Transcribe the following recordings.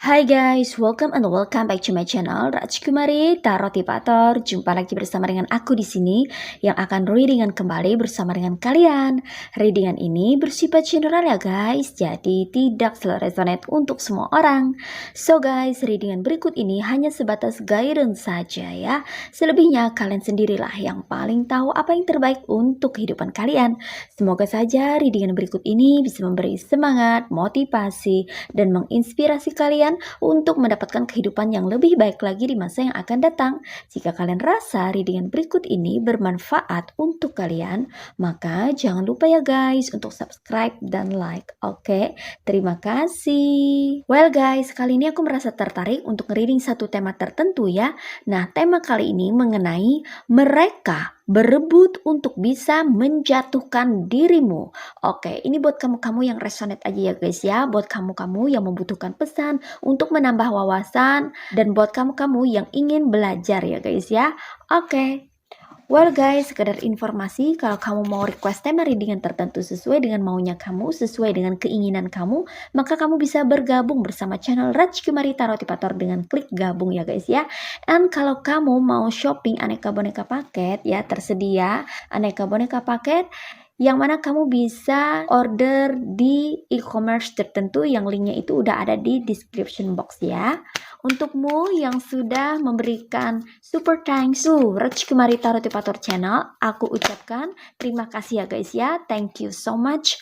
Hai guys, welcome back to my channel Rajkumari Tarotipator. Jumpa lagi bersama dengan aku di sini yang akan readingan kembali bersama dengan kalian. Readingan ini bersifat general ya guys, jadi tidak selalu resonate untuk semua orang. So guys, readingan berikut ini hanya sebatas guidance saja ya. Selebihnya kalian sendirilah yang paling tahu apa yang terbaik untuk kehidupan kalian. Semoga saja readingan berikut ini bisa memberi semangat, motivasi, dan menginspirasi kalian untuk mendapatkan kehidupan yang lebih baik lagi di masa yang akan datang. Jika kalian rasa readingan berikut ini bermanfaat untuk kalian, maka jangan lupa ya guys untuk subscribe dan like. Oke, terima kasih. Well guys, kali ini aku merasa tertarik untuk reading satu tema tertentu ya. Nah, tema kali ini mengenai mereka berebut untuk bisa menjatuhkan dirimu. Oke, ini buat kamu-kamu yang resonate aja ya guys ya. Buat kamu-kamu yang membutuhkan pesan untuk menambah wawasan, dan buat kamu-kamu yang ingin belajar ya guys ya. Oke. Well guys, sekedar informasi, kalau kamu mau request tema readingan tertentu sesuai dengan maunya kamu, sesuai dengan keinginan kamu, maka kamu bisa bergabung bersama channel Rajkumari Tarotipator dengan klik gabung ya guys ya. And kalau kamu mau shopping aneka boneka paket ya, tersedia aneka boneka paket yang mana kamu bisa order di e-commerce tertentu yang linknya itu udah ada di description box ya. Untukmu yang sudah memberikan super thanks to Rajkumari Tarotipator channel, aku ucapkan terima kasih ya guys ya, thank you so much.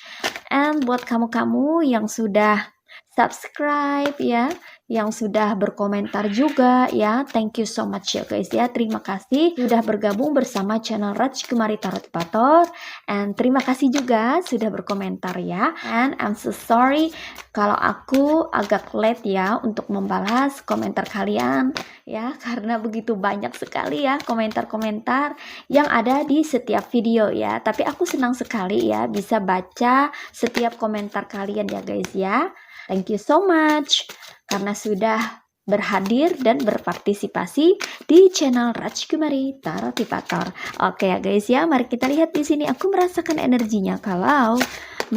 And buat kamu-kamu yang sudah subscribe ya, yang sudah berkomentar juga ya, thank you so much ya guys ya, terima kasih sudah bergabung bersama channel Rajkumari Tarotipator, and terima kasih juga sudah berkomentar ya. And I'm so sorry kalau aku agak late ya untuk membalas komentar kalian ya, karena begitu banyak sekali ya komentar-komentar yang ada di setiap video ya, tapi aku senang sekali ya bisa baca setiap komentar kalian ya guys ya. Thank you so much karena sudah berhadir dan berpartisipasi di channel Rajkumari Tarotipator. Oke ya guys ya, mari kita lihat di sini. Aku merasakan energinya kalau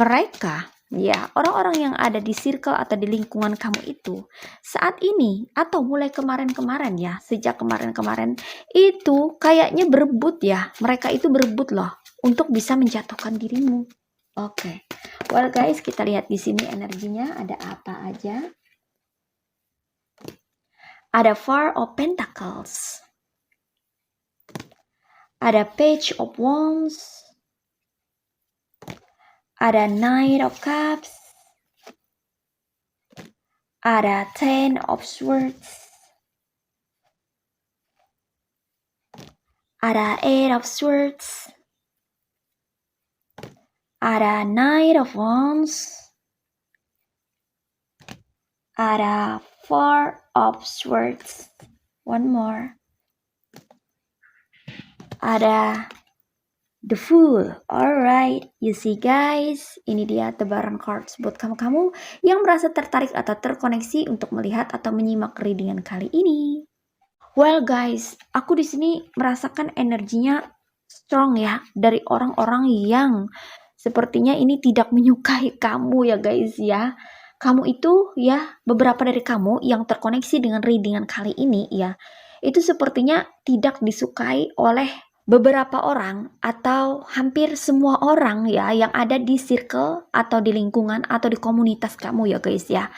mereka ya, orang-orang yang ada di circle atau di lingkungan kamu itu saat ini atau mulai kemarin-kemarin ya, sejak kemarin-kemarin itu kayaknya berebut ya. Mereka itu berebut loh untuk bisa menjatuhkan dirimu. Oke. Well guys, kita lihat di sini energinya ada apa aja. Ada Four of Pentacles. Ada Page of Wands. Ada Knight of Cups. Ada Ten of Swords. Ada Eight of Swords. Ada Knight of Wands. Ada Four of Swords. One more. Ada The Fool. Alright, you see guys, ini dia tebaran cards buat kamu-kamu yang merasa tertarik atau terkoneksi untuk melihat atau menyimak readingan kali ini. Well guys, aku di sini merasakan energinya strong ya dari orang-orang yang sepertinya ini tidak menyukai kamu ya guys ya. Kamu itu ya, beberapa dari kamu yang terkoneksi dengan readingan kali ini ya, itu sepertinya tidak disukai oleh beberapa orang atau hampir semua orang ya yang ada di circle atau di lingkungan atau di komunitas kamu ya guys ya.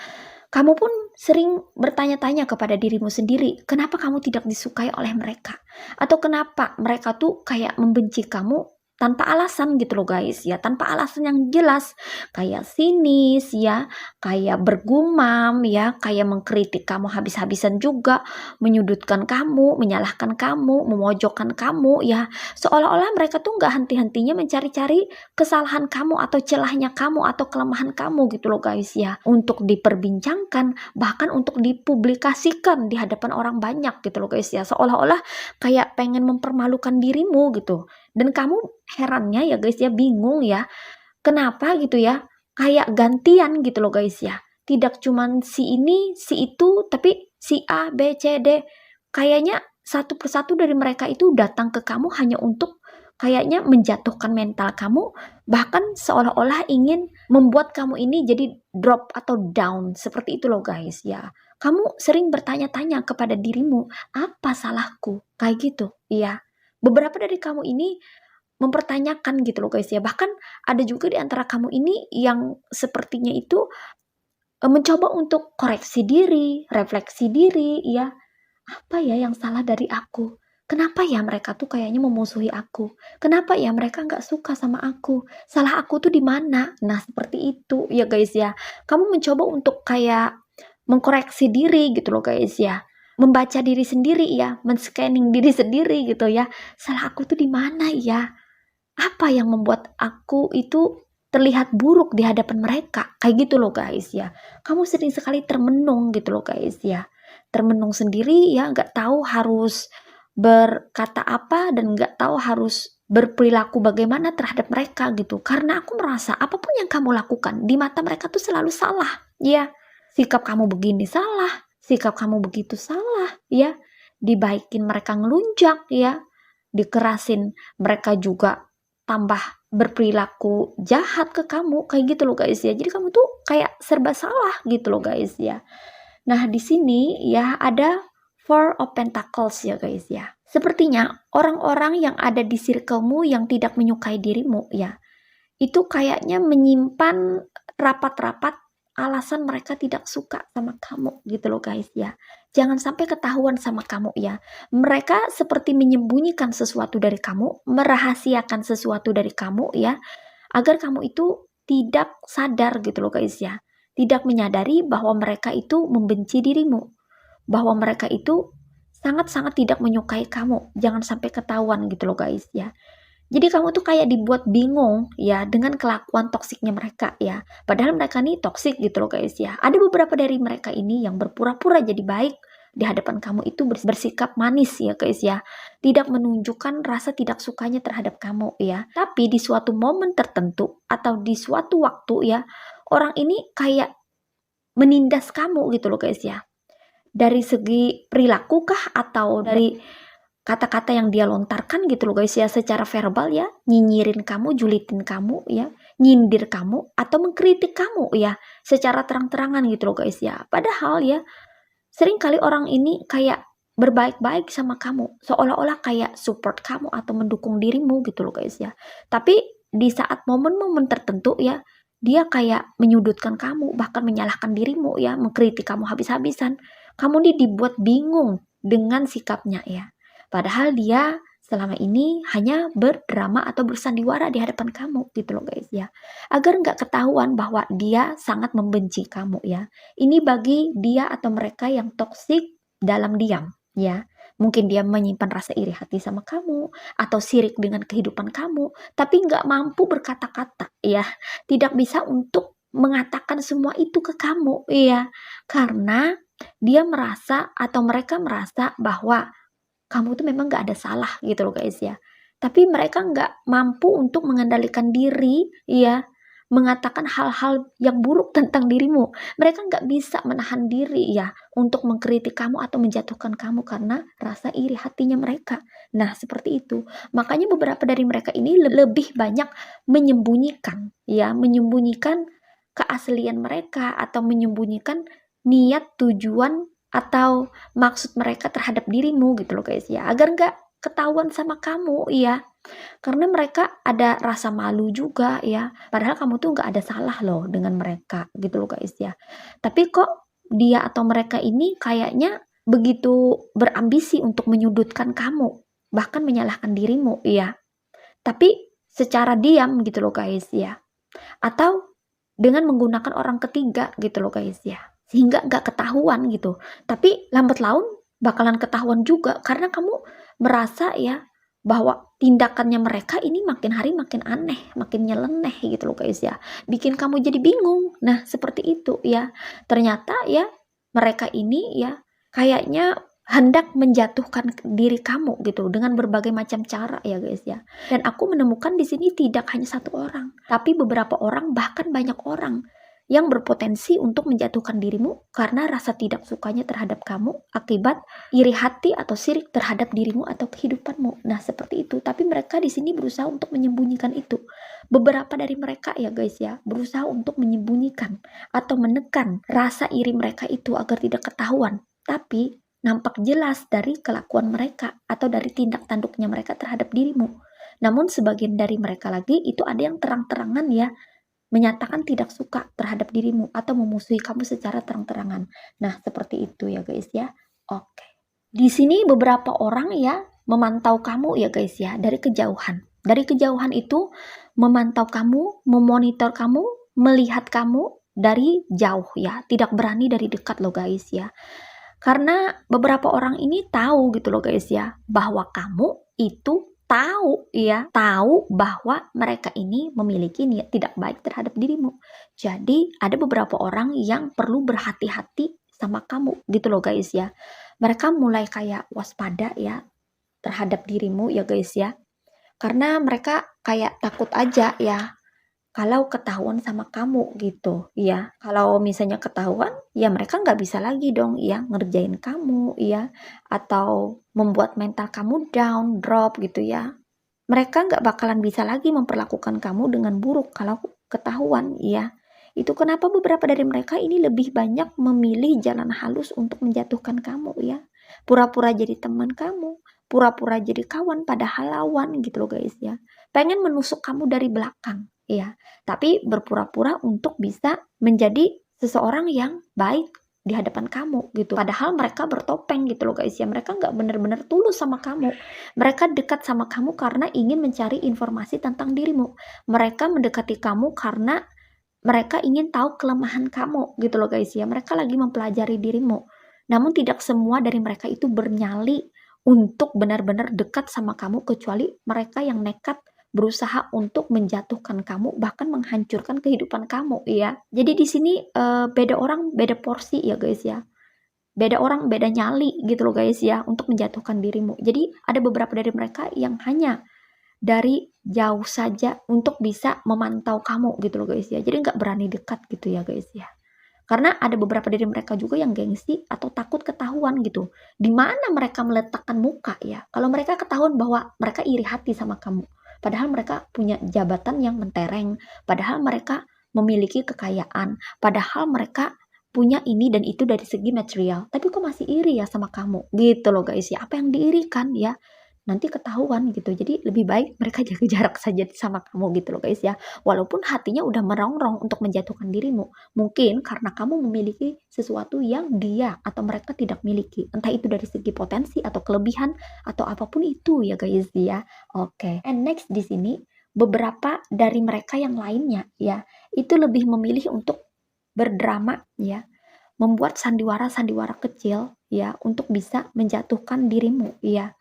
Kamu pun sering bertanya-tanya kepada dirimu sendiri, kenapa kamu tidak disukai oleh mereka? Atau kenapa mereka tuh kayak membenci kamu tanpa alasan gitu loh guys ya, tanpa alasan yang jelas, kayak sinis ya, kayak bergumam ya, kayak mengkritik kamu habis-habisan juga, menyudutkan kamu, menyalahkan kamu, memojokkan kamu ya, seolah-olah mereka tuh nggak henti-hentinya mencari-cari kesalahan kamu atau celahnya kamu atau kelemahan kamu gitu loh guys ya, untuk diperbincangkan, bahkan untuk dipublikasikan di hadapan orang banyak gitu loh guys ya, seolah-olah kayak pengen mempermalukan dirimu gitu. Dan kamu herannya ya guys ya, bingung ya, kenapa gitu ya, kayak gantian gitu loh guys ya. Tidak cuman si ini, si itu, tapi si A, B, C, D. Kayaknya satu persatu dari mereka itu datang ke kamu hanya untuk kayaknya menjatuhkan mental kamu, bahkan seolah-olah ingin membuat kamu ini jadi drop atau down. Seperti itu loh guys ya. Kamu sering bertanya-tanya kepada dirimu, apa salahku? Kayak gitu, iya. Beberapa dari kamu ini mempertanyakan gitu loh guys ya. Bahkan ada juga di antara kamu ini yang sepertinya itu mencoba untuk koreksi diri, refleksi diri ya. Apa ya yang salah dari aku? Kenapa ya mereka tuh kayaknya memusuhi aku? Kenapa ya mereka nggak suka sama aku? Salah aku tuh di mana? Nah, seperti itu ya guys ya. Kamu mencoba untuk kayak mengkoreksi diri gitu loh guys ya. Membaca diri sendiri ya, men-scanning diri sendiri gitu ya. Salah aku tuh di mana ya? Apa yang membuat aku itu terlihat buruk di hadapan mereka? Kayak gitu loh guys ya. Kamu sering sekali termenung gitu loh guys ya. Termenung sendiri ya, nggak tahu harus berkata apa dan nggak tahu harus berperilaku bagaimana terhadap mereka gitu. Karena aku merasa apapun yang kamu lakukan di mata mereka tuh selalu salah. Ya, sikap kamu begini salah, sikap kamu begitu salah ya. Dibaikin mereka ngelunjak ya, dikerasin mereka juga tambah berperilaku jahat ke kamu, kayak gitu loh guys ya. Jadi kamu tuh kayak serba salah gitu loh guys ya. Nah, di sini ya ada Four of Pentacles ya guys ya. Sepertinya orang-orang yang ada di circlemu yang tidak menyukai dirimu ya, itu kayaknya menyimpan rapat-rapat alasan mereka tidak suka sama kamu gitu loh guys ya. Jangan sampai ketahuan sama kamu ya. Mereka seperti menyembunyikan sesuatu dari kamu, merahasiakan sesuatu dari kamu ya, agar kamu itu tidak sadar gitu loh guys ya. Tidak menyadari bahwa mereka itu membenci dirimu, bahwa mereka itu sangat-sangat tidak menyukai kamu. Jangan sampai ketahuan gitu loh guys ya. Jadi kamu tuh kayak dibuat bingung ya dengan kelakuan toksiknya mereka ya. Padahal mereka nih toksik gitu loh guys ya. Ada beberapa dari mereka ini yang berpura-pura jadi baik di hadapan kamu itu bersikap manis ya guys ya. Tidak menunjukkan rasa tidak sukanya terhadap kamu ya. Tapi di suatu momen tertentu atau di suatu waktu ya, orang ini kayak menindas kamu gitu loh guys ya. Dari segi perilaku kah atau dari kata-kata yang dia lontarkan gitu loh guys ya, secara verbal ya, nyinyirin kamu, julitin kamu ya, nyindir kamu atau mengkritik kamu ya, secara terang-terangan gitu loh guys ya. Padahal ya, sering kali orang ini kayak berbaik-baik sama kamu, seolah-olah kayak support kamu atau mendukung dirimu gitu loh guys ya. Tapi di saat momen-momen tertentu ya, dia kayak menyudutkan kamu, bahkan menyalahkan dirimu ya, mengkritik kamu habis-habisan. Kamu nih dibuat bingung dengan sikapnya ya. Padahal dia selama ini hanya berdrama atau bersandiwara di hadapan kamu gitu loh guys ya. Agar nggak ketahuan bahwa dia sangat membenci kamu ya. Ini bagi dia atau mereka yang toksik dalam diam ya. Mungkin dia menyimpan rasa iri hati sama kamu atau sirik dengan kehidupan kamu, tapi nggak mampu berkata-kata ya. Tidak bisa untuk mengatakan semua itu ke kamu ya. Karena dia merasa atau mereka merasa bahwa kamu tuh memang nggak ada salah gitu loh guys ya. Tapi mereka nggak mampu untuk mengendalikan diri ya, mengatakan hal-hal yang buruk tentang dirimu. Mereka nggak bisa menahan diri ya untuk mengkritik kamu atau menjatuhkan kamu karena rasa iri hatinya mereka. Nah, seperti itu. Makanya beberapa dari mereka ini lebih banyak menyembunyikan ya, menyembunyikan keaslian mereka atau menyembunyikan niat, tujuan atau maksud mereka terhadap dirimu gitu loh guys ya, agar nggak ketahuan sama kamu ya, karena mereka ada rasa malu juga ya, padahal kamu tuh nggak ada salah loh dengan mereka gitu loh guys ya, tapi kok dia atau mereka ini kayaknya begitu berambisi untuk menyudutkan kamu, bahkan menyalahkan dirimu ya, tapi secara diam gitu loh guys ya. Atau dengan menggunakan orang ketiga gitu loh guys ya. Sehingga nggak ketahuan gitu. Tapi lambat laun bakalan ketahuan juga karena kamu merasa ya bahwa tindakannya mereka ini makin hari makin aneh, makin nyeleneh gitu loh guys ya. Bikin kamu jadi bingung. Nah, seperti itu ya. Ternyata ya mereka ini ya kayaknya hendak menjatuhkan diri kamu gitu dengan berbagai macam cara ya guys ya. Dan aku menemukan di sini tidak hanya satu orang, tapi beberapa orang, bahkan banyak orang yang berpotensi untuk menjatuhkan dirimu karena rasa tidak sukanya terhadap kamu akibat iri hati atau sirik terhadap dirimu atau kehidupanmu. Nah, seperti itu. Tapi mereka di sini berusaha untuk menyembunyikan itu. Beberapa dari mereka ya guys ya, berusaha untuk menyembunyikan atau menekan rasa iri mereka itu agar tidak ketahuan. Tapi nampak jelas dari kelakuan mereka atau dari tindak tanduknya mereka terhadap dirimu. Namun sebagian dari mereka lagi itu ada yang terang-terangan ya menyatakan tidak suka terhadap dirimu atau memusuhi kamu secara terang-terangan. Nah, seperti itu ya guys ya. Oke. Di sini beberapa orang ya memantau kamu ya guys ya dari kejauhan. Dari kejauhan itu memantau kamu, memonitor kamu, melihat kamu dari jauh ya. Tidak berani dari dekat loh guys ya. Karena beberapa orang ini tahu gitu loh guys ya bahwa kamu itu tahu bahwa mereka ini memiliki niat tidak baik terhadap dirimu. Jadi ada beberapa orang yang perlu berhati-hati sama kamu gitu loh guys ya. Mereka mulai kayak waspada ya terhadap dirimu ya guys ya. Karena mereka kayak takut aja ya kalau ketahuan sama kamu gitu ya. Kalau misalnya ketahuan ya mereka nggak bisa lagi dong ya ngerjain kamu ya atau membuat mental kamu down, drop gitu ya. Mereka nggak bakalan bisa lagi memperlakukan kamu dengan buruk kalau ketahuan ya. Itu kenapa beberapa dari mereka ini lebih banyak memilih jalan halus untuk menjatuhkan kamu ya. Pura-pura jadi teman kamu, pura-pura jadi kawan padahal lawan gitu loh guys ya. Pengen menusuk kamu dari belakang ya, tapi berpura-pura untuk bisa menjadi seseorang yang baik di hadapan kamu gitu. Padahal mereka bertopeng gitu loh guys ya. Mereka nggak benar-benar tulus sama kamu. Mereka dekat sama kamu karena ingin mencari informasi tentang dirimu. Mereka mendekati kamu karena mereka ingin tahu kelemahan kamu gitu loh guys ya. Mereka lagi mempelajari dirimu. Namun tidak semua dari mereka itu bernyali untuk benar-benar dekat sama kamu kecuali mereka yang nekat berusaha untuk menjatuhkan kamu bahkan menghancurkan kehidupan kamu ya. Jadi di sini beda orang beda porsi ya guys ya. Beda orang beda nyali gitu loh guys ya untuk menjatuhkan dirimu. Jadi ada beberapa dari mereka yang hanya dari jauh saja untuk bisa memantau kamu gitu loh guys ya. Jadi nggak berani dekat gitu ya guys ya. Karena ada beberapa dari mereka juga yang gengsi atau takut ketahuan gitu. Di mana mereka meletakkan muka ya. Kalau mereka ketahuan bahwa mereka iri hati sama kamu. Padahal mereka punya jabatan yang mentereng. Padahal mereka memiliki kekayaan. Padahal mereka punya ini dan itu dari segi material. Tapi kok masih iri ya sama kamu? Gitu loh guys ya. Apa yang diirikan ya? Nanti ketahuan gitu. Jadi lebih baik mereka jaga jarak saja sama kamu gitu loh guys ya. Walaupun hatinya udah merongrong untuk menjatuhkan dirimu. Mungkin karena kamu memiliki sesuatu yang dia atau mereka tidak miliki. Entah itu dari segi potensi atau kelebihan atau apapun itu ya guys ya. Oke. And next di sini beberapa dari mereka yang lainnya ya, itu lebih memilih untuk berdrama ya, membuat sandiwara-sandiwara kecil ya untuk bisa menjatuhkan dirimu ya.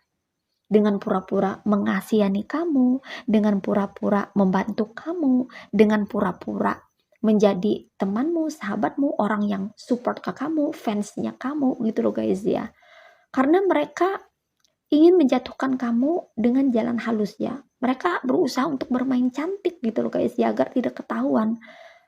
Dengan pura-pura mengasihani kamu, dengan pura-pura membantu kamu, dengan pura-pura menjadi temanmu, sahabatmu, orang yang support ke kamu, fansnya kamu gitu loh guys ya. Karena mereka ingin menjatuhkan kamu dengan jalan halus ya. Mereka berusaha untuk bermain cantik gitu loh guys ya agar tidak ketahuan.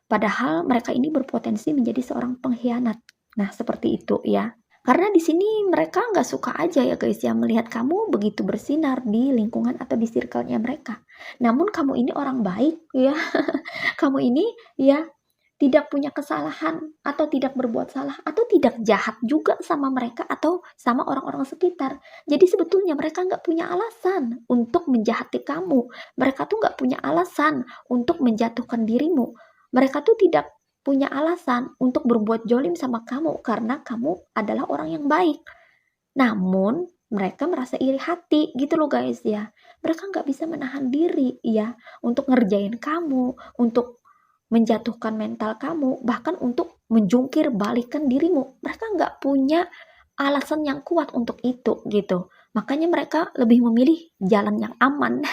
Padahal mereka ini berpotensi menjadi seorang pengkhianat. Nah, seperti itu ya. Karena di sini mereka nggak suka aja ya guys ya melihat kamu begitu bersinar di lingkungan atau di circle-nya mereka. Namun kamu ini orang baik ya. Kamu ini ya tidak punya kesalahan atau tidak berbuat salah atau tidak jahat juga sama mereka atau sama orang-orang sekitar. Jadi sebetulnya mereka nggak punya alasan untuk menjahati kamu. Mereka tuh nggak punya alasan untuk menjatuhkan dirimu. Mereka tuh tidak punya alasan untuk berbuat jolim sama kamu karena kamu adalah orang yang baik. Namun mereka merasa iri hati gitu loh guys ya. Mereka nggak bisa menahan diri ya untuk ngerjain kamu, untuk menjatuhkan mental kamu, bahkan untuk menjungkir balikan dirimu. Mereka nggak punya alasan yang kuat untuk itu gitu. Makanya mereka lebih memilih jalan yang aman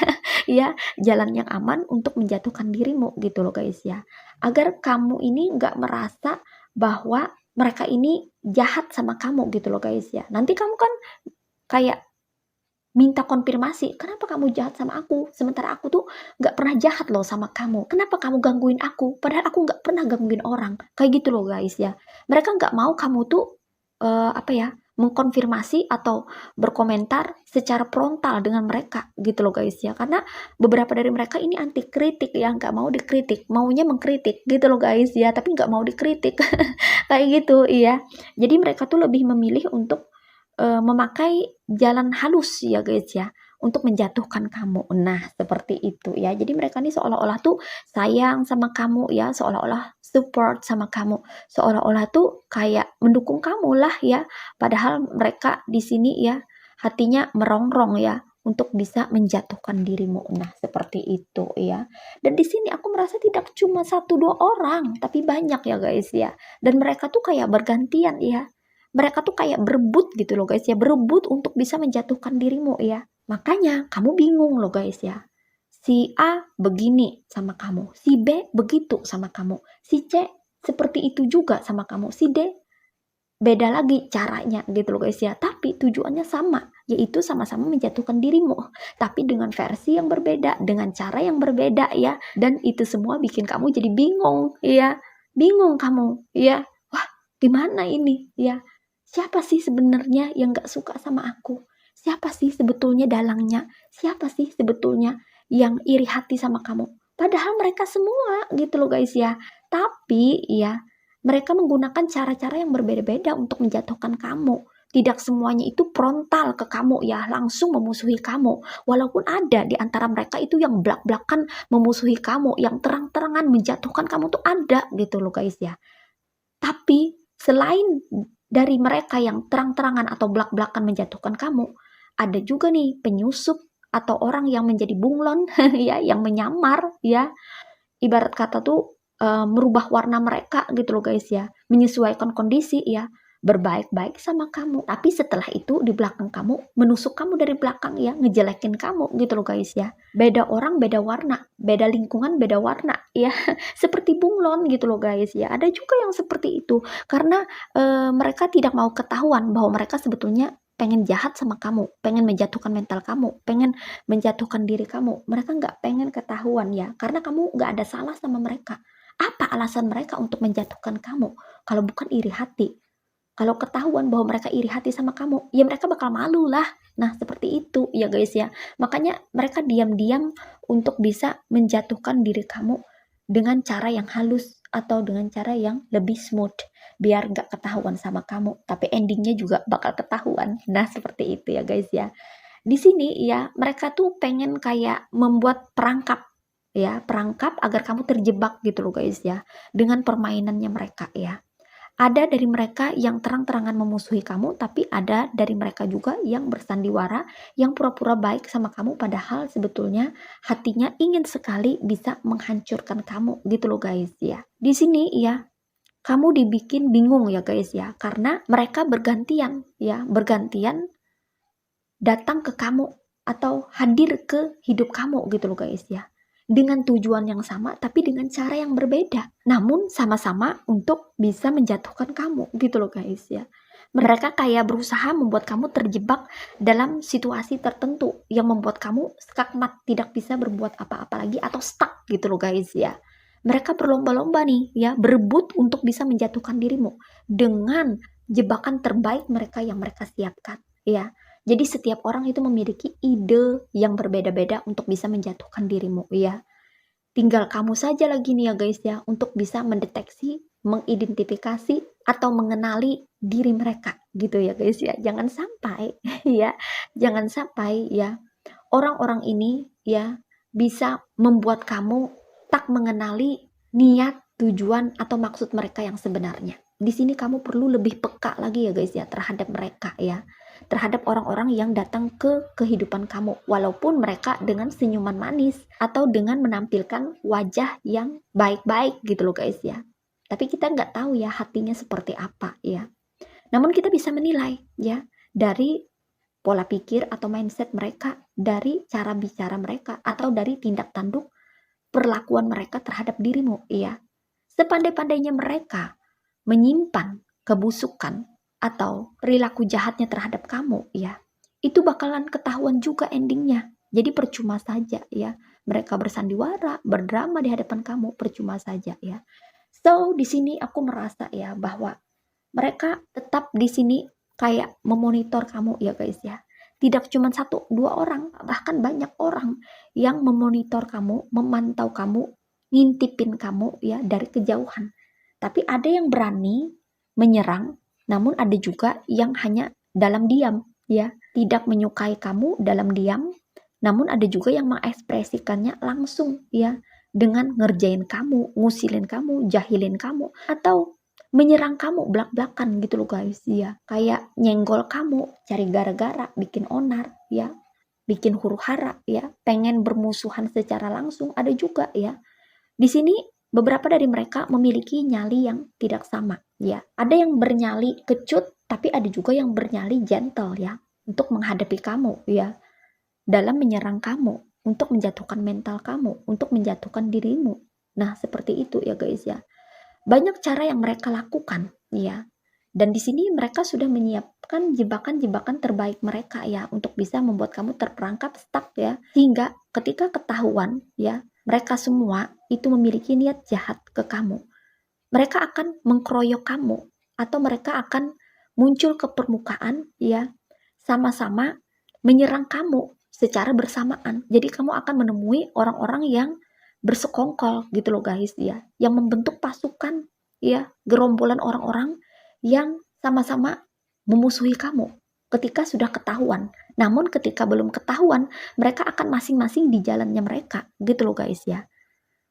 ya, jalan yang aman untuk menjatuhkan dirimu gitu loh guys ya. Agar kamu ini nggak merasa bahwa mereka ini jahat sama kamu gitu loh guys ya. Nanti kamu kan kayak minta konfirmasi, kenapa kamu jahat sama aku? Sementara aku tuh nggak pernah jahat loh sama kamu. Kenapa kamu gangguin aku? Padahal aku nggak pernah gangguin orang. Kayak gitu loh guys ya. Mereka nggak mau kamu tuh apa ya, mengkonfirmasi atau berkomentar secara frontal dengan mereka gitu loh guys ya. Karena beberapa dari mereka ini anti kritik ya, nggak mau dikritik, maunya mengkritik gitu loh guys ya, tapi nggak mau dikritik. Kayak gitu, iya. Jadi mereka tuh lebih memilih untuk memakai jalan halus ya guys ya, untuk menjatuhkan kamu. Nah, seperti itu ya. Jadi mereka nih seolah-olah tuh sayang sama kamu ya, seolah-olah support sama kamu, seolah-olah tuh kayak mendukung kamu lah ya. Padahal mereka di sini ya hatinya merongrong ya untuk bisa menjatuhkan dirimu. Nah, seperti itu ya. Dan di sini aku merasa tidak cuma satu dua orang, tapi banyak ya guys ya. Dan mereka tuh kayak bergantian ya. Mereka tuh kayak berebut gitu loh guys ya, berebut untuk bisa menjatuhkan dirimu ya. Makanya kamu bingung loh guys ya. Si A begini sama kamu, si B begitu sama kamu, si C seperti itu juga sama kamu, si D beda lagi caranya gitu loh guys ya. Tapi tujuannya sama, yaitu sama-sama menjatuhkan dirimu. Tapi dengan versi yang berbeda, dengan cara yang berbeda ya. Dan itu semua bikin kamu jadi bingung ya. Bingung kamu ya. Wah, gimana ini ya? Siapa sih sebenarnya yang gak suka sama aku? Siapa sih sebetulnya dalangnya? Siapa sih sebetulnya yang iri hati sama kamu? Padahal mereka semua gitu loh guys ya. Tapi ya, mereka menggunakan cara-cara yang berbeda-beda untuk menjatuhkan kamu. Tidak semuanya itu frontal ke kamu ya, langsung memusuhi kamu. Walaupun ada di antara mereka itu yang belak-belakan memusuhi kamu, yang terang-terangan menjatuhkan kamu tuh ada gitu loh guys ya. Tapi selain dari mereka yang terang-terangan atau belak-belakan menjatuhkan kamu, ada juga nih penyusup atau orang yang menjadi bunglon ya, yang menyamar ya. Ibarat kata tuh merubah warna mereka gitu loh guys ya, menyesuaikan kondisi ya, berbaik-baik sama kamu. Tapi setelah itu di belakang kamu menusuk kamu dari belakang ya, ngejelekin kamu gitu loh guys ya. Beda orang beda warna, beda lingkungan beda warna ya. Seperti bunglon gitu loh guys ya. Ada juga yang seperti itu karena mereka tidak mau ketahuan bahwa mereka sebetulnya pengen jahat sama kamu, pengen menjatuhkan mental kamu, pengen menjatuhkan diri kamu. Mereka nggak pengen ketahuan ya, karena kamu nggak ada salah sama mereka. Apa alasan mereka untuk menjatuhkan kamu? Kalau bukan iri hati. Kalau ketahuan bahwa mereka iri hati sama kamu, ya mereka bakal malu lah. Nah, seperti itu ya guys ya. Makanya mereka diam-diam untuk bisa menjatuhkan diri kamu dengan cara yang halus atau dengan cara yang lebih smooth. Biar gak ketahuan sama kamu. Tapi endingnya juga bakal ketahuan. Nah, seperti itu ya guys ya. Di sini ya, mereka tuh pengen kayak membuat perangkap ya, perangkap agar kamu terjebak gitu loh guys ya. Dengan permainannya mereka ya. Ada dari mereka yang terang-terangan memusuhi kamu, tapi ada dari mereka juga yang bersandiwara, yang pura-pura baik sama kamu, padahal sebetulnya hatinya ingin sekali bisa menghancurkan kamu, gitu loh guys ya. Di sini ya, kamu dibikin bingung ya guys ya, karena mereka bergantian ya, bergantian datang ke kamu atau hadir ke hidup kamu gitu loh guys ya. Dengan tujuan yang sama tapi dengan cara yang berbeda. Namun sama-sama untuk bisa menjatuhkan kamu gitu loh guys ya. Mereka kayak berusaha membuat kamu terjebak dalam situasi tertentu yang membuat kamu skakmat, tidak bisa berbuat apa-apa lagi atau stuck gitu loh guys ya. Mereka berlomba-lomba nih ya, berebut untuk bisa menjatuhkan dirimu dengan jebakan terbaik mereka yang mereka siapkan ya. Jadi setiap orang itu memiliki ide yang berbeda-beda untuk bisa menjatuhkan dirimu ya. Tinggal kamu saja lagi nih ya guys ya untuk bisa mendeteksi, mengidentifikasi atau mengenali diri mereka gitu ya guys ya. Jangan sampai ya, jangan sampai ya orang-orang ini ya bisa membuat kamu tak mengenali niat, tujuan atau maksud mereka yang sebenarnya. di sini kamu perlu lebih peka lagi ya guys ya terhadap mereka ya. Terhadap orang-orang yang datang ke kehidupan kamu. Walaupun mereka dengan senyuman manis atau dengan menampilkan wajah yang baik-baik gitu loh guys ya. Tapi kita nggak tahu ya hatinya seperti apa ya. Namun kita bisa menilai ya dari pola pikir atau mindset mereka, dari cara bicara mereka, atau dari tindak tanduk perlakuan mereka terhadap dirimu. Iya, sepandai-pandainya mereka menyimpan kebusukan atau perilaku jahatnya terhadap kamu, ya, itu bakalan ketahuan juga endingnya. Jadi percuma saja ya, mereka bersandiwara, berdrama di hadapan kamu, percuma saja ya. So, di sini aku merasa ya bahwa mereka tetap di sini kayak memonitor kamu ya guys ya. Tidak cuma satu, dua orang, bahkan banyak orang yang memonitor kamu, memantau kamu, ngintipin kamu ya dari kejauhan. Tapi ada yang berani menyerang, namun ada juga yang hanya dalam diam ya, tidak menyukai kamu dalam diam, namun ada juga yang mengekspresikannya langsung ya, dengan ngerjain kamu, ngusilin kamu, jahilin kamu, atau menyerang kamu belak-belakan gitu loh guys ya, kayak nyenggol kamu, cari gara-gara, bikin onar ya, bikin huru-hara ya, pengen bermusuhan secara langsung ada juga ya. Di sini beberapa dari mereka memiliki nyali yang tidak sama ya, ada yang bernyali kecut tapi ada juga yang bernyali gentle ya, untuk menghadapi kamu ya, dalam menyerang kamu, untuk menjatuhkan mental kamu, untuk menjatuhkan dirimu. Nah seperti itu ya guys ya. Banyak cara yang mereka lakukan, ya. Dan di sini mereka sudah menyiapkan jebakan-jebakan terbaik mereka ya untuk bisa membuat kamu terperangkap stuck ya. Hingga ketika ketahuan ya, mereka semua itu memiliki niat jahat ke kamu. Mereka akan mengkroyok kamu atau mereka akan muncul ke permukaan ya, sama-sama menyerang kamu secara bersamaan. Jadi kamu akan menemui orang-orang yang bersekongkol gitu loh guys ya, yang membentuk pasukan ya, gerombolan orang-orang yang sama-sama memusuhi kamu ketika sudah ketahuan. Namun ketika belum ketahuan, mereka akan masing-masing di jalannya mereka gitu loh guys ya,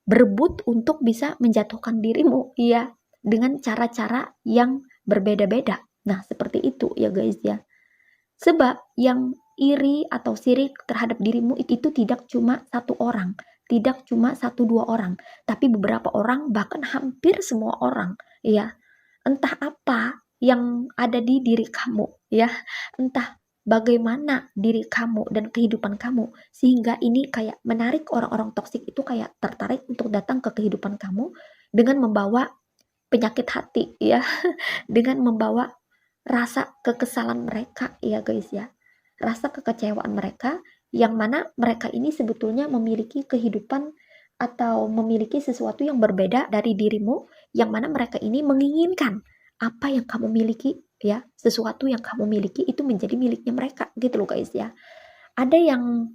berebut untuk bisa menjatuhkan dirimu ya, dengan cara-cara yang berbeda-beda. Nah seperti itu ya guys ya. Sebab yang iri atau sirik terhadap dirimu itu tidak cuma satu orang, tidak cuma satu dua orang, tapi beberapa orang, bahkan hampir semua orang, ya. Entah apa yang ada di diri kamu, ya. Entah bagaimana diri kamu dan kehidupan kamu, sehingga ini kayak menarik orang-orang toksik itu kayak tertarik untuk datang ke kehidupan kamu dengan membawa penyakit hati, ya. Dengan membawa rasa kekesalan mereka ya guys ya, rasa kekecewaan mereka, yang mana mereka ini sebetulnya memiliki kehidupan atau memiliki sesuatu yang berbeda dari dirimu, yang mana mereka ini menginginkan apa yang kamu miliki ya, sesuatu yang kamu miliki itu menjadi miliknya mereka gitu loh guys ya. Ada yang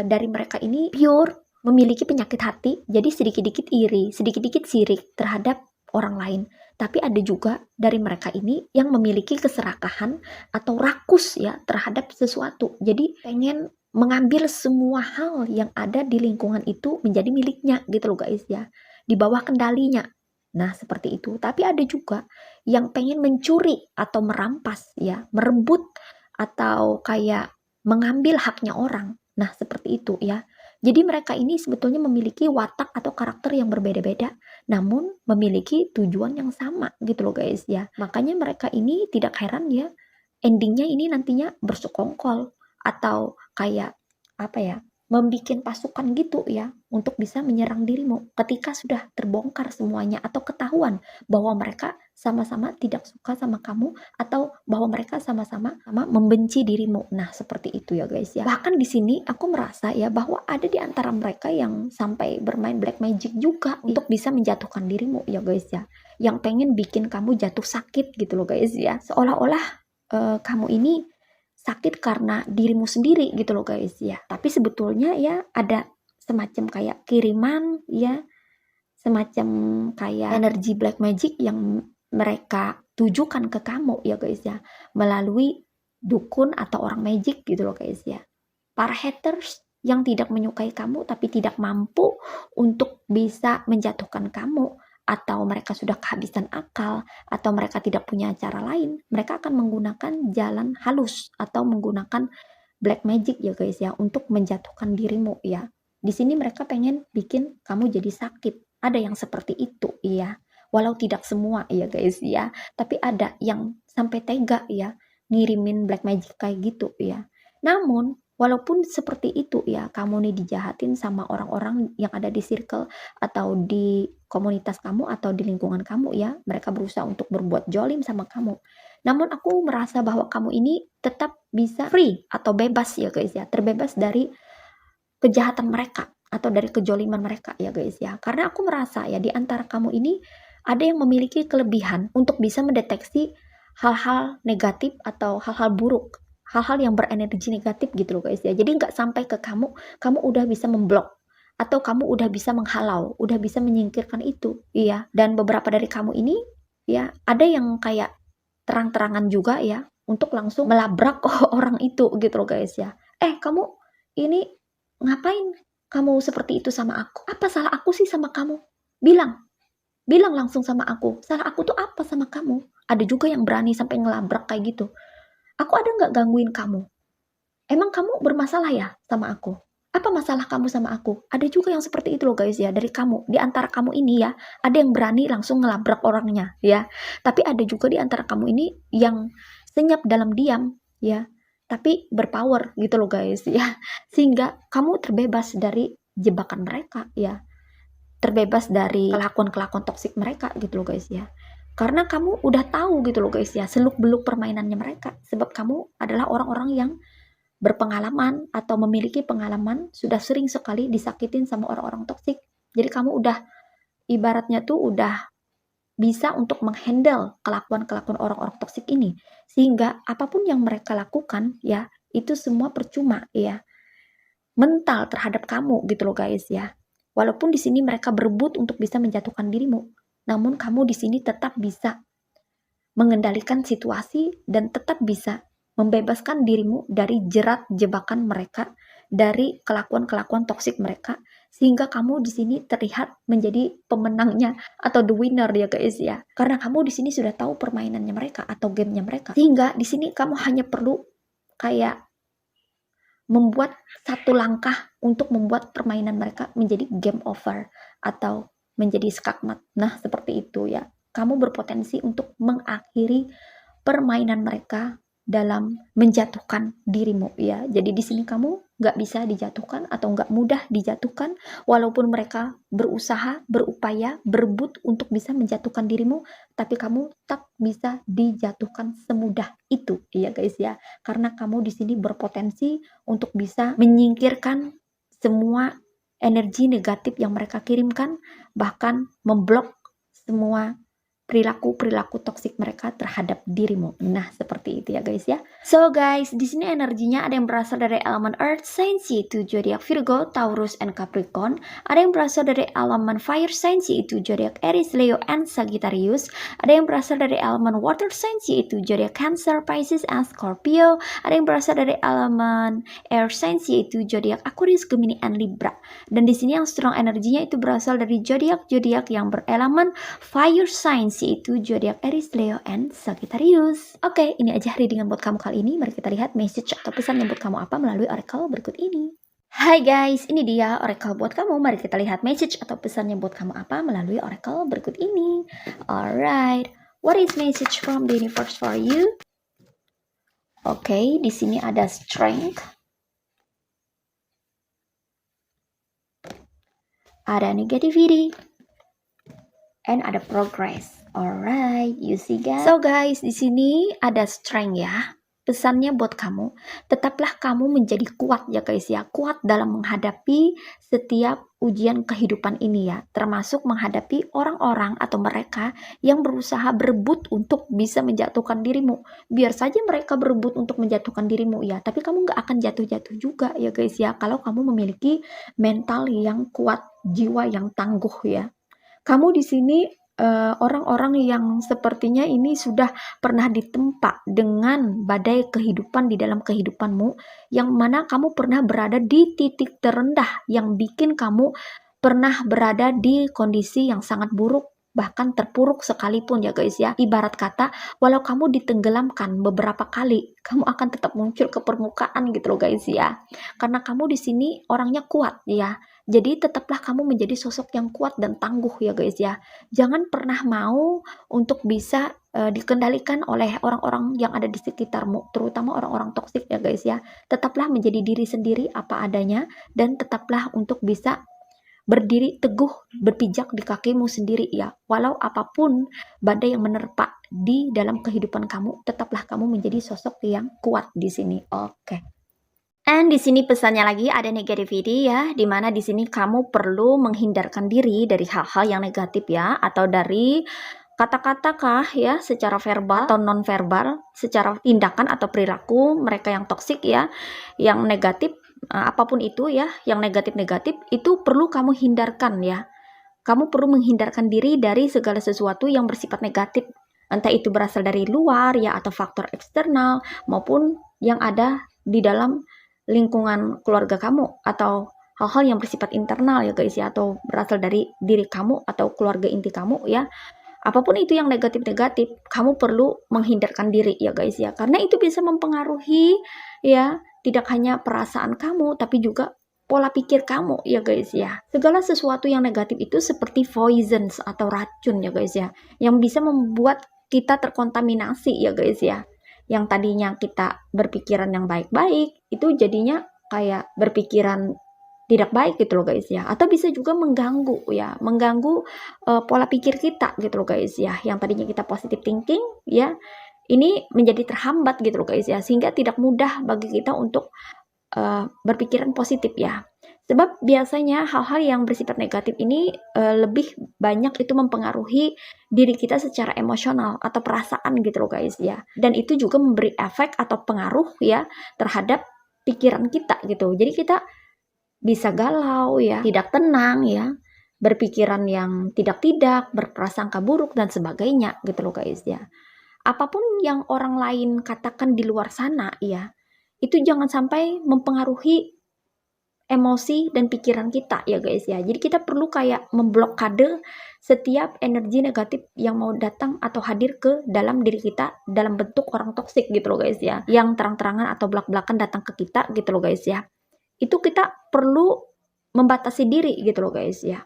dari mereka ini pure memiliki penyakit hati, jadi sedikit-dikit iri, sedikit-dikit sirik terhadap orang lain. Tapi ada juga dari mereka ini yang memiliki keserakahan atau rakus ya terhadap sesuatu. Jadi pengen mengambil semua hal yang ada di lingkungan itu menjadi miliknya gitu loh guys ya, di bawah kendalinya. Nah seperti itu. Tapi ada juga yang pengen mencuri atau merampas ya, merebut atau kayak mengambil haknya orang. Nah seperti itu ya. Jadi mereka ini sebetulnya memiliki watak atau karakter yang berbeda-beda, namun memiliki tujuan yang sama gitu loh guys ya. Makanya mereka ini tidak heran ya, endingnya ini nantinya bersekongkol atau kayak apa ya, membikin pasukan gitu ya untuk bisa menyerang dirimu ketika sudah terbongkar semuanya atau ketahuan bahwa mereka sama-sama tidak suka sama kamu atau bahwa mereka sama-sama membenci dirimu. Nah, seperti itu ya guys ya. Bahkan di sini aku merasa ya bahwa ada di antara mereka yang sampai bermain black magic juga untuk bisa menjatuhkan dirimu ya guys ya. Yang pengen bikin kamu jatuh sakit gitu loh guys ya. Seolah-olah kamu ini sakit karena dirimu sendiri gitu loh guys ya. Tapi sebetulnya ya ada semacam kayak kiriman ya, semacam kayak energi black magic yang mereka tujukan ke kamu ya guys ya, melalui dukun atau orang magic gitu loh guys ya. Para haters yang tidak menyukai kamu tapi tidak mampu untuk bisa menjatuhkan kamu atau mereka sudah kehabisan akal, atau mereka tidak punya cara lain, mereka akan menggunakan jalan halus atau menggunakan black magic ya guys ya, untuk menjatuhkan dirimu ya. Di sini mereka pengen bikin kamu jadi sakit. Ada yang seperti itu ya. Walau tidak semua ya guys ya, tapi ada yang sampai tega ya ngirimin black magic kayak gitu ya. Namun walaupun seperti itu ya, kamu nih dijahatin sama orang-orang yang ada di circle atau di komunitas kamu atau di lingkungan kamu ya, mereka berusaha untuk berbuat jolim sama kamu. Namun aku merasa bahwa kamu ini tetap bisa free atau bebas ya guys ya, terbebas dari kejahatan mereka atau dari kejoliman mereka ya guys ya. Karena aku merasa ya di antara kamu ini ada yang memiliki kelebihan untuk bisa mendeteksi hal-hal negatif atau hal-hal buruk, hal-hal yang berenergi negatif gitu loh guys ya. Jadi nggak sampai ke kamu udah bisa memblok atau kamu udah bisa menghalau, udah bisa menyingkirkan itu, iya. Dan beberapa dari kamu ini ya ada yang kayak terang-terangan juga ya untuk langsung melabrak orang itu gitu loh guys ya. Kamu ini ngapain kamu seperti itu sama aku? Apa salah aku sih sama kamu? Bilang langsung sama aku. Salah aku tuh apa sama kamu? Ada juga yang berani sampai ngelabrak kayak gitu. Aku ada nggak gangguin kamu? Emang kamu bermasalah ya sama aku? Apa masalah kamu sama aku? Ada juga yang seperti itu loh guys ya, dari kamu. Di antara kamu ini ya, ada yang berani langsung ngelabrak orangnya ya. Tapi ada juga di antara kamu ini yang senyap dalam diam ya, tapi berpower gitu loh guys ya. Sehingga kamu terbebas dari jebakan mereka ya. Terbebas dari kelakuan-kelakuan toksik mereka gitu loh guys ya. Karena kamu udah tahu gitu loh guys ya, seluk-beluk permainannya mereka. Sebab kamu adalah orang-orang yang berpengalaman atau memiliki pengalaman sudah sering sekali disakitin sama orang-orang toksik. Jadi kamu udah ibaratnya tuh udah bisa untuk menghandle kelakuan-kelakuan orang-orang toksik ini. Sehingga apapun yang mereka lakukan ya, itu semua percuma ya. Mental terhadap kamu gitu loh guys ya. Walaupun di sini mereka berebut untuk bisa menjatuhkan dirimu, namun kamu di sini tetap bisa mengendalikan situasi dan tetap bisa membebaskan dirimu dari jerat jebakan mereka, dari kelakuan-kelakuan toksik mereka, sehingga kamu di sini terlihat menjadi pemenangnya atau the winner ya guys ya. Karena kamu di sini sudah tahu permainannya mereka atau gamenya mereka. Sehingga di sini kamu hanya perlu kayak membuat satu langkah untuk membuat permainan mereka menjadi game over atau menjadi skakmat. Nah, seperti itu ya. Kamu berpotensi untuk mengakhiri permainan mereka dalam menjatuhkan dirimu ya. Jadi di sini kamu nggak bisa dijatuhkan atau nggak mudah dijatuhkan, walaupun mereka berusaha, berupaya, berebut untuk bisa menjatuhkan dirimu, tapi kamu tak bisa dijatuhkan semudah itu ya guys ya. Karena kamu di sini berpotensi untuk bisa menyingkirkan semua energi negatif yang mereka kirimkan, bahkan memblok semua perilaku-perilaku toksik mereka terhadap dirimu. Nah, seperti itu ya guys ya. So guys, di sini energinya ada yang berasal dari elemen Earth Signs yaitu zodiak Virgo, Taurus, and Capricorn. Ada yang berasal dari elemen Fire Signs yaitu zodiak Aries, Leo, and Sagittarius. Ada yang berasal dari elemen Water Signs yaitu zodiak Cancer, Pisces, and Scorpio. Ada yang berasal dari elemen Air Signs yaitu zodiak Aquarius, Gemini, and Libra. Dan di sini yang strong energinya itu berasal dari zodiak-zodiak yang berelemen Fire Signs yaitu zodiak Aries, Leo, and Sagittarius. Oke, ini aja readingan buat kamu kali ini. Mari kita lihat message atau pesan yang buat kamu apa melalui oracle berikut ini. Hai guys, ini dia oracle buat kamu. Mari kita lihat message atau pesan yang buat kamu apa melalui oracle berikut ini. Alright, what is message from the universe for you? Oke, di sini ada strength, ada negativity, and ada progress. Alright, you see guys. So guys, di sini ada strength ya. Pesannya buat kamu, tetaplah kamu menjadi kuat ya guys ya. Kuat dalam menghadapi setiap ujian kehidupan ini ya. Termasuk menghadapi orang-orang atau mereka yang berusaha berebut untuk bisa menjatuhkan dirimu. Biar saja mereka berebut untuk menjatuhkan dirimu ya. Tapi kamu gak akan jatuh-jatuh juga ya guys ya. Kalau kamu memiliki mental yang kuat, jiwa yang tangguh ya. Kamu di sini orang-orang yang sepertinya ini sudah pernah ditempa dengan badai kehidupan di dalam kehidupanmu, yang mana kamu pernah berada di titik terendah yang bikin kamu pernah berada di kondisi yang sangat buruk, bahkan terpuruk sekalipun ya guys ya. Ibarat kata, walau kamu ditenggelamkan beberapa kali, kamu akan tetap muncul ke permukaan gitu loh guys ya. Karena kamu di sini orangnya kuat ya. Jadi tetaplah kamu menjadi sosok yang kuat dan tangguh ya guys ya. Jangan pernah mau untuk bisa dikendalikan oleh orang-orang yang ada di sekitarmu, terutama orang-orang toksik ya guys ya. Tetaplah menjadi diri sendiri apa adanya, dan tetaplah untuk bisa berdiri teguh, berpijak di kakimu sendiri ya. Walau apapun badai yang menerpa di dalam kehidupan kamu, tetaplah kamu menjadi sosok yang kuat di sini. Oke. And di sini pesannya lagi ada negativity ya, dimana di sini kamu perlu menghindarkan diri dari hal-hal yang negatif ya, atau dari kata-kata kah ya, secara verbal atau non verbal, secara tindakan atau perilaku mereka yang toksik ya, yang negatif, apapun itu ya, yang negatif-negatif itu perlu kamu hindarkan ya. Kamu perlu menghindarkan diri dari segala sesuatu yang bersifat negatif, entah itu berasal dari luar ya, atau faktor eksternal, maupun yang ada di dalam lingkungan keluarga kamu, atau hal-hal yang bersifat internal ya guys ya, atau berasal dari diri kamu atau keluarga inti kamu ya. Apapun itu yang negatif-negatif, kamu perlu menghindarkan diri ya guys ya, karena itu bisa mempengaruhi ya, tidak hanya perasaan kamu tapi juga pola pikir kamu ya guys ya. Segala sesuatu yang negatif itu seperti poisons atau racun ya guys ya, yang bisa membuat kita terkontaminasi ya guys ya. Yang tadinya kita berpikiran yang baik-baik, itu jadinya kayak berpikiran tidak baik gitu loh guys ya, atau bisa juga mengganggu ya, mengganggu pola pikir kita gitu loh guys ya, yang tadinya kita positive thinking ya, ini menjadi terhambat gitu loh guys ya, sehingga tidak mudah bagi kita untuk berpikiran positif ya. Sebab biasanya hal-hal yang bersifat negatif ini lebih banyak itu mempengaruhi diri kita secara emosional atau perasaan gitu loh guys ya, dan itu juga memberi efek atau pengaruh ya terhadap pikiran kita gitu. Jadi kita bisa galau ya, tidak tenang ya, berpikiran yang tidak-tidak, berprasangka buruk dan sebagainya gitu loh guys ya. Apapun yang orang lain katakan di luar sana ya, itu jangan sampai mempengaruhi emosi dan pikiran kita ya guys ya. Jadi kita perlu kayak memblokade setiap energi negatif yang mau datang atau hadir ke dalam diri kita dalam bentuk orang toksik gitu loh guys ya, yang terang-terangan atau belak-belakan datang ke kita gitu loh guys ya. Itu kita perlu membatasi diri gitu loh guys ya,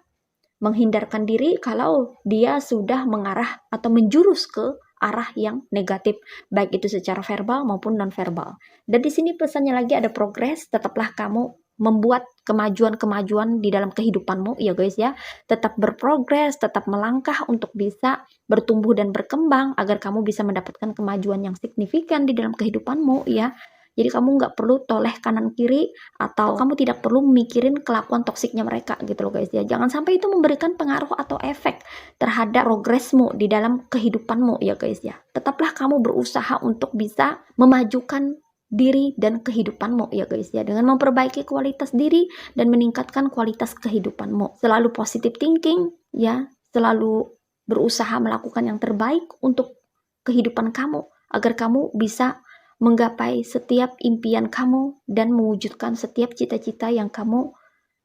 menghindarkan diri kalau dia sudah mengarah atau menjurus ke arah yang negatif, baik itu secara verbal maupun non verbal. Dan di sini pesannya lagi ada progres, tetaplah kamu membuat kemajuan-kemajuan di dalam kehidupanmu ya guys ya, tetap berprogres, tetap melangkah untuk bisa bertumbuh dan berkembang agar kamu bisa mendapatkan kemajuan yang signifikan di dalam kehidupanmu ya. Jadi kamu nggak perlu toleh kanan kiri, atau kamu tidak perlu mikirin kelakuan toksiknya mereka gitu loh guys ya. Jangan sampai itu memberikan pengaruh atau efek terhadap progresmu di dalam kehidupanmu ya guys ya. Tetaplah kamu berusaha untuk bisa memajukan diri dan kehidupanmu ya guys ya, dengan memperbaiki kualitas diri dan meningkatkan kualitas kehidupanmu. Selalu positive thinking ya, selalu berusaha melakukan yang terbaik untuk kehidupan kamu agar kamu bisa menggapai setiap impian kamu dan mewujudkan setiap cita-cita yang kamu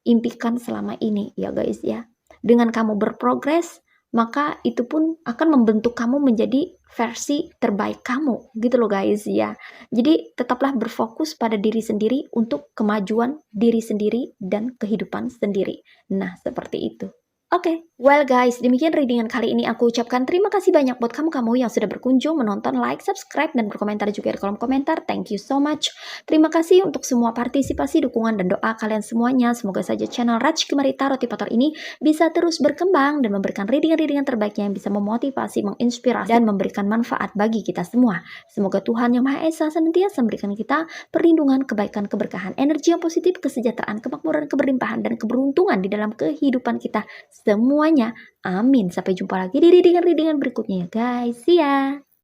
impikan selama ini ya guys ya. Dengan kamu berprogres, maka itu pun akan membentuk kamu menjadi versi terbaik kamu gitu loh guys ya. Jadi tetaplah berfokus pada diri sendiri untuk kemajuan diri sendiri dan kehidupan sendiri. Nah, seperti itu. Oke, well guys, demikian readingan kali ini. Aku ucapkan terima kasih banyak buat kamu-kamu yang sudah berkunjung, menonton, like, subscribe, dan berkomentar juga di kolom komentar. Thank you so much. Terima kasih untuk semua partisipasi, dukungan, dan doa kalian semuanya. Semoga saja channel Rajkumari Tarot Tipator ini bisa terus berkembang dan memberikan readingan-readingan terbaiknya yang bisa memotivasi, menginspirasi, dan memberikan manfaat bagi kita semua. Semoga Tuhan Yang Maha Esa senantiasa memberikan kita perlindungan, kebaikan, keberkahan, energi yang positif, kesejahteraan, kemakmuran, keberlimpahan, dan keberuntungan di dalam kehidupan kita semuanya. Amin. Sampai jumpa lagi di readingan-readingan berikutnya ya guys. See ya.